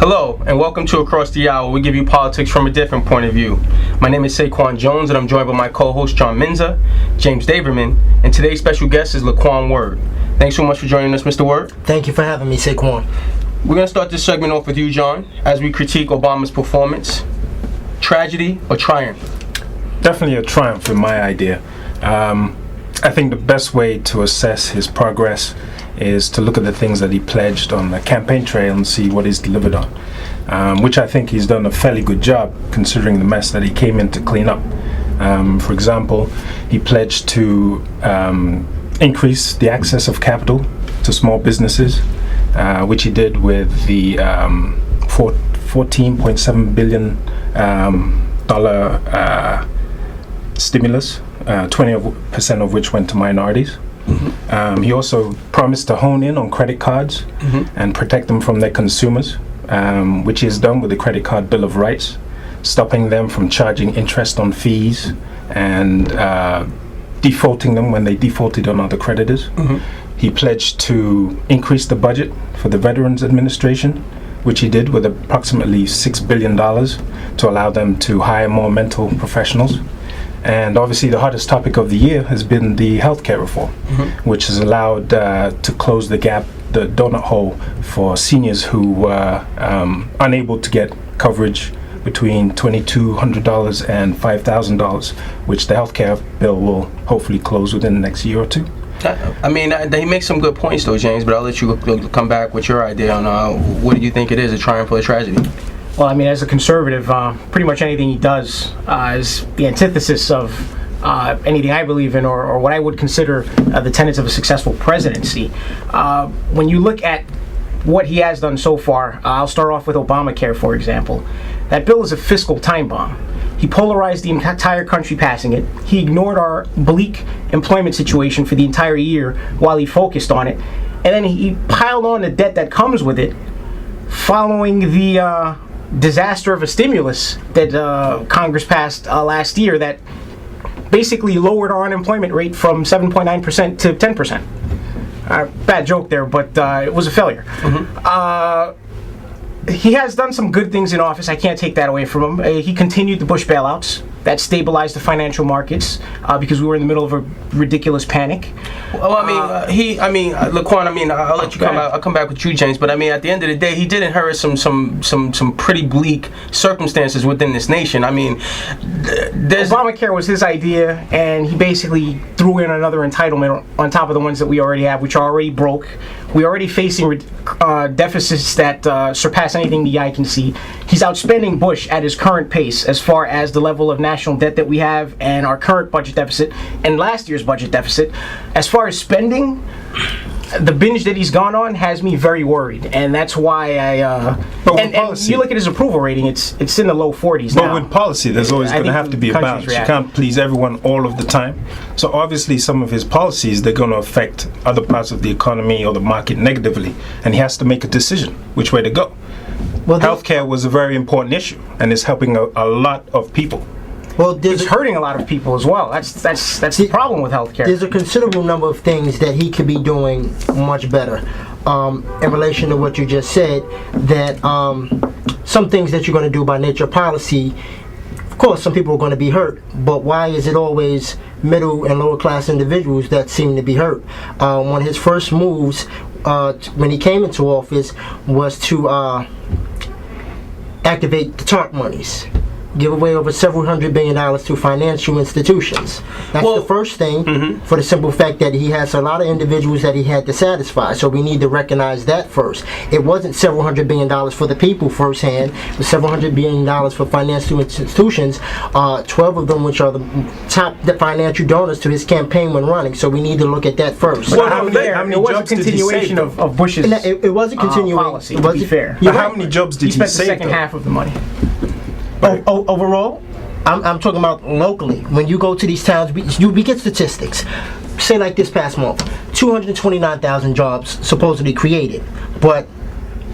Hello, and welcome to Across the Hour. We give you politics from a different point of view. My name is Saquan Jones, and I'm joined by my co-host, Mensah, James Davermann, and today's special guest is Laquan Word. Thanks so much for joining us, Mr. Word. Thank you for having me, Saquan. We're going to start this segment off with you, John, as we critique Obama's performance. Tragedy or triumph? Definitely a triumph in my idea. I think the best way to assess his progress is to look at the things that he pledged on the campaign trail and see what he's delivered on, which I think he's done a fairly good job considering the mess that he came in to clean up. For example, he pledged to increase the access of capital to small businesses, which he did with the $14.7 billion stimulus, 20% of which went to minorities. Mm-hmm. He also promised to hone in on credit cards and protect them from their consumers, which he has done with the Credit Card Bill of Rights, stopping them from charging interest on fees and defaulting them when they defaulted on other creditors. Mm-hmm. He pledged to increase the budget for the Veterans Administration, which he did with approximately $6 billion to allow them to hire more mental professionals. And obviously the hottest topic of the year has been the healthcare reform, which has allowed to close the gap, the donut hole for seniors who were unable to get coverage between $2,200 and $5,000, which the healthcare bill will hopefully close within the next year or two. I mean, he makes some good points though, James, but I'll let you come back with your idea on what do you think it is, a triumph or a tragedy? Well, I mean, as a conservative, pretty much anything he does is the antithesis of anything I believe in or what I would consider the tenets of a successful presidency. When you look at what he has done so far, I'll start off with Obamacare, for example. That bill is a fiscal time bomb. He polarized the entire country passing it. He ignored our bleak employment situation for the entire year while he focused on it. And then he piled on the debt that comes with it following the disaster of a stimulus that Congress passed last year that basically lowered our unemployment rate from 7.9% to 10%. Bad joke there, but it was a failure. He has done some good things in office. I can't take that away from him. He continued the Bush bailouts. That stabilized the financial markets because we were in the middle of a ridiculous panic. Well, Laquan, I'll let you come out. I'll come back with you, James. But I mean, at the end of the day, he did inherit some pretty bleak circumstances within this nation. I mean, Obamacare was his idea, and he basically threw in another entitlement on top of the ones that we already have, which are already broke. We're already facing deficits that surpass anything the eye can see. He's outspending Bush at his current pace as far as the level of national debt that we have and our current budget deficit and last year's budget deficit. As far as spending, the binge that he's gone on has me very worried, and that's why and you look at his approval rating; it's in the low 40s now. But with policy, there's always going to have to be a balance. You can't please everyone all of the time. So obviously, some of his policies they're going to affect other parts of the economy or the market negatively, and he has to make a decision which way to go. Well, healthcare was a very important issue, and it's helping a lot of people. Well, it's hurting a lot of people as well. That's the problem with healthcare. There's a considerable number of things that he could be doing much better. In relation to what you just said, that some things that you're going to do by nature of policy, of course, some people are going to be hurt. But why is it always middle and lower class individuals that seem to be hurt? One of his first moves when he came into office was to activate the TARP monies. Give away over several $100 billion to financial institutions. That's the first thing, for the simple fact that he has a lot of individuals that he had to satisfy. So we need to recognize that first. It wasn't several $100 billion for the people firsthand. It was several $100 billion for financial institutions, 12 of them which are the top financial donors to his campaign when running. So we need to look at that first. Well, how many it was jobs a continuation did he save, of Bush's it was a continuation policy, to be fair. How many jobs did he save? He spent the second half of the money. Overall, I'm talking about locally. When you go to these towns, we get statistics. Say like this past month, 229,000 jobs supposedly created, but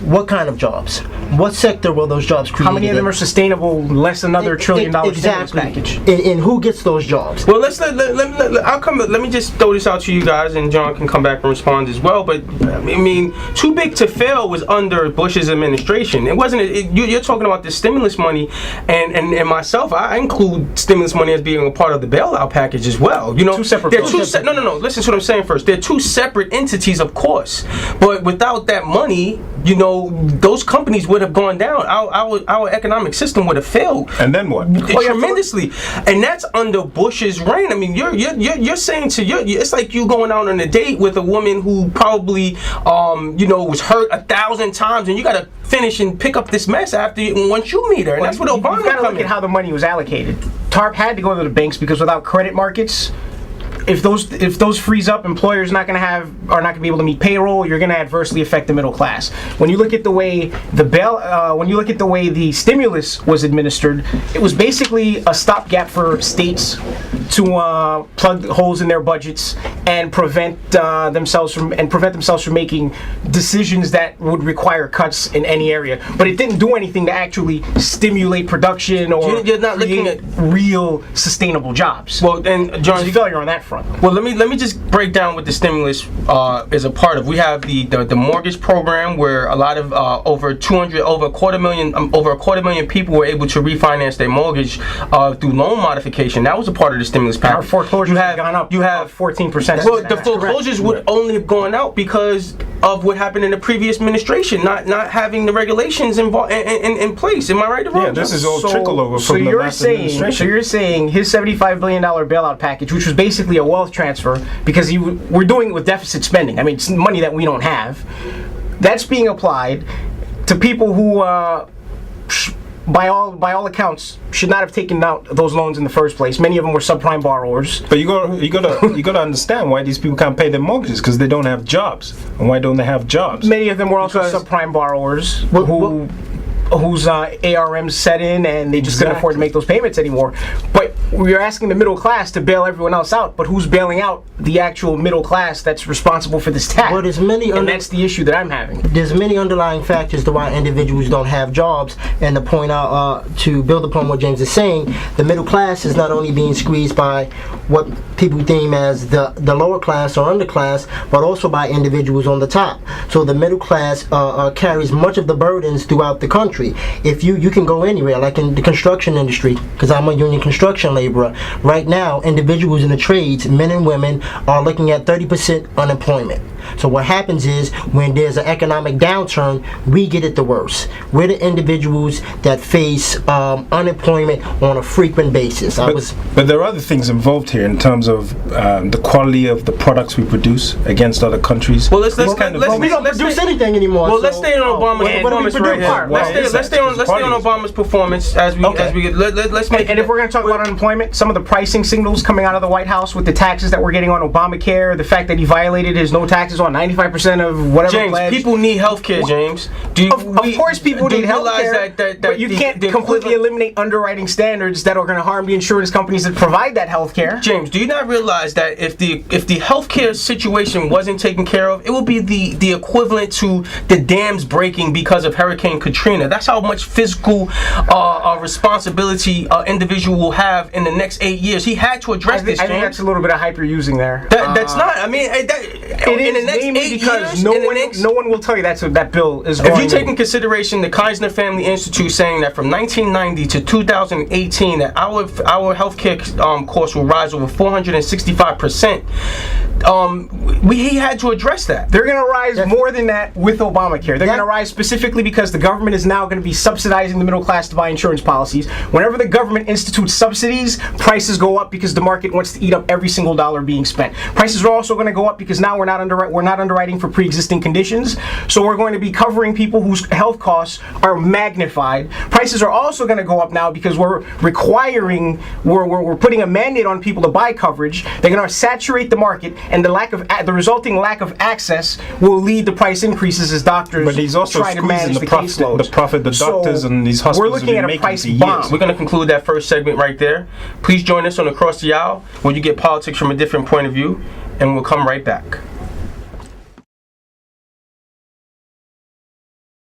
What kind of jobs? What sector will those jobs create? How many of them are sustainable, less than another $1 trillion stimulus package? And who gets those jobs? Well, let me just throw this out to you guys, and John can come back and respond as well. But I mean, too big to fail was under Bush's administration. It wasn't. You're talking about the stimulus money, and myself, I include stimulus money as being a part of the bailout package as well. You know, two separate. No. Listen to what I'm saying first. They're two separate entities, of course. But without that money, you know, those companies would have gone down. Our economic system would have failed. And then what? Tremendously. And that's under Bush's reign. I mean, you're saying it's like you going out on a date with a woman who probably was hurt 1,000 times, and you got to finish and pick up this mess once you meet her. And that's what Obama. You got to look at how the money was allocated. TARP had to go to the banks because without credit markets, if those freeze up, employers are not going to be able to meet payroll. You're going to adversely affect the middle class. When you look at the way the stimulus was administered, it was basically a stopgap for states to plug holes in their budgets and prevent themselves from making decisions that would require cuts in any area. But it didn't do anything to actually stimulate production or you're not looking at real sustainable jobs. Well, and John, there's a failure on that front. Well, let me just break down what the stimulus is a part of. We have the mortgage program where a lot of over a quarter million people were able to refinance their mortgage through loan modification. That was a part of the stimulus package. Our foreclosures have gone up. You have 14%. Well, the foreclosures would only have gone out because of what happened in the previous administration, not having the regulations in place. Am I right or wrong? Yeah, this is all trickle over from the last administration. So you're saying his $75 billion bailout package, which was basically a wealth transfer, because we're doing it with deficit spending. I mean, it's money that we don't have. That's being applied to people who, by all accounts, should not have taken out those loans in the first place. Many of them were subprime borrowers. But you gotta understand why these people can't pay their mortgages, because they don't have jobs. And why don't they have jobs? Many of them were also subprime borrowers whose ARMs set in and they just couldn't afford to make those payments anymore. But we're asking the middle class to bail everyone else out, but who's bailing out the actual middle class that's responsible for this tax? Well, and that's the issue that I'm having. There's many underlying factors to why individuals don't have jobs, and to point out, to build upon what James is saying, the middle class is not only being squeezed by what people deem as the lower class or underclass, but also by individuals on the top. So the middle class carries much of the burdens throughout the country. If you can go anywhere, like in the construction industry, because I'm a union construction laborer, right now individuals in the trades, men and women, are looking at 30% unemployment. So what happens is, when there's an economic downturn, we get it the worst. We're the individuals that face unemployment on a frequent basis. But there are other things involved here in terms of the quality of the products we produce against other countries. Well, we don't produce anything anymore. Well, let's stay on Obama's performance right here. Let's stay on Obama's performance as we let's make. And if we're going to talk about unemployment, some of the pricing signals coming out of the White House with the taxes that we're getting on Obamacare, the fact that he violated his no taxes on 95% of whatever. James, pledge. People need health care, James. Of course people need health care, but you can't completely eliminate underwriting standards that are going to harm the insurance companies that provide that health care. James, do you not realize that if the health care situation wasn't taken care of, it would be the equivalent to the dams breaking because of Hurricane Katrina? That's how much physical responsibility an individual will have in the next 8 years. He had to address this, James. I think that's a little bit of hype you're using there. That's not. I mean, it is in the next 8 because years, no one will tell you that bill is. If you take in consideration the Kaiser Family Institute saying that from 1990 to 2018 that our healthcare costs will rise over 465%, he had to address that. They're going to rise more than that with Obamacare. They're going to rise specifically because the government is now going to be subsidizing the middle class to buy insurance policies. Whenever the government institutes subsidies, prices go up because the market wants to eat up every single dollar being spent. Prices are also going to go up because now we're not underwriting for pre-existing conditions, so we're going to be covering people whose health costs are magnified. Prices are also going to go up now because we're putting a mandate on people to buy coverage. They're going to saturate the market, and the resulting lack of access will lead to price increases as doctors try to manage the caseload. The profit the doctors and these hospitals we're looking at a price bomb. We're going to conclude that first segment right there. Please join us on Across the Aisle, where you get politics from a different point of view, and we'll come right back.